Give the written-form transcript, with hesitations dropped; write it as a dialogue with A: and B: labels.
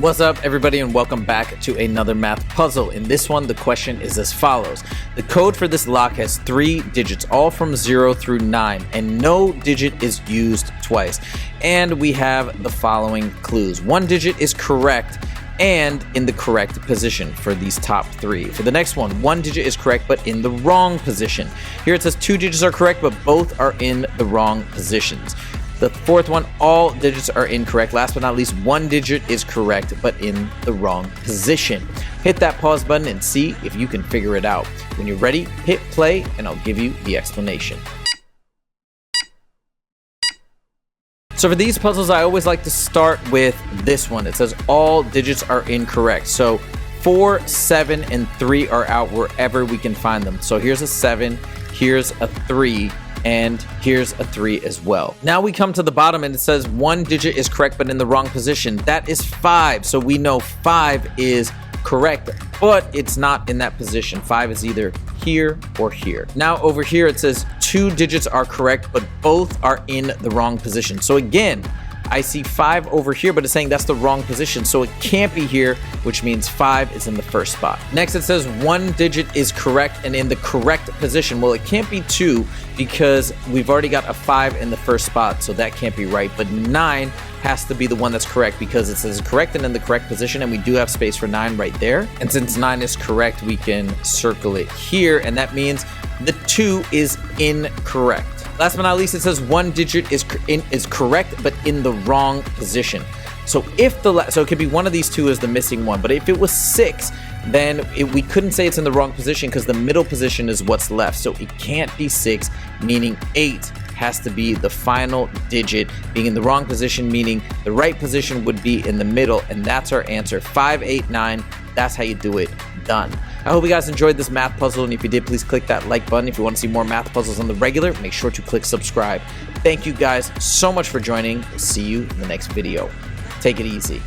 A: What's up, everybody, and welcome back to another math puzzle. In this one, the question is as follows. The code for this lock has 3 digits, all from 0 through 9, and no digit is used twice. And we have the following clues. 1 digit is correct and in the correct position for these top 3. For the next one, 1 digit is correct but in the wrong position. Here it says 2 digits are correct but both are in the wrong positions. The fourth one, all digits are incorrect. Last but not least, 1 digit is correct but in the wrong position. Hit that pause button and see if you can figure it out. When you're ready, hit play and I'll give you the explanation. So for these puzzles, I always like to start with this one. It says all digits are incorrect. So 4, 7, and 3 are out wherever we can find them. So here's a 7, here's a 3, and here's a 3 as well. Now we come to the bottom and it says 1 digit is correct but in the wrong position. That is 5. So we know 5 is correct, but it's not in that position. 5 is either here or here. Now over here it says 2 digits are correct but both are in the wrong position. So again, I see 5 over here, but it's saying that's the wrong position, so it can't be here, which means 5 is in the first spot. Next it says 1 digit is correct and in the correct position. Well, it can't be 2 because we've already got a 5 in the first spot, so that can't be right. But 9 has to be the one that's correct because it says correct and in the correct position, and we do have space for 9 right there. And since 9 is correct, we can circle it here, and that means the 2 is incorrect. Last but not least, it says 1 digit is correct but in the wrong position. So so it could be one of these two is the missing one, but if it was 6, then we couldn't say it's in the wrong position because the middle position is what's left. So it can't be 6, meaning 8 has to be the final digit, being in the wrong position, meaning the right position would be in the middle, and that's our answer. 5, 8, 9. That's how you do it. Done. I hope you guys enjoyed this math puzzle, and if you did, please click that like button. If you want to see more math puzzles on the regular, make sure to click subscribe. Thank you guys so much for joining. See you in the next video. Take it easy.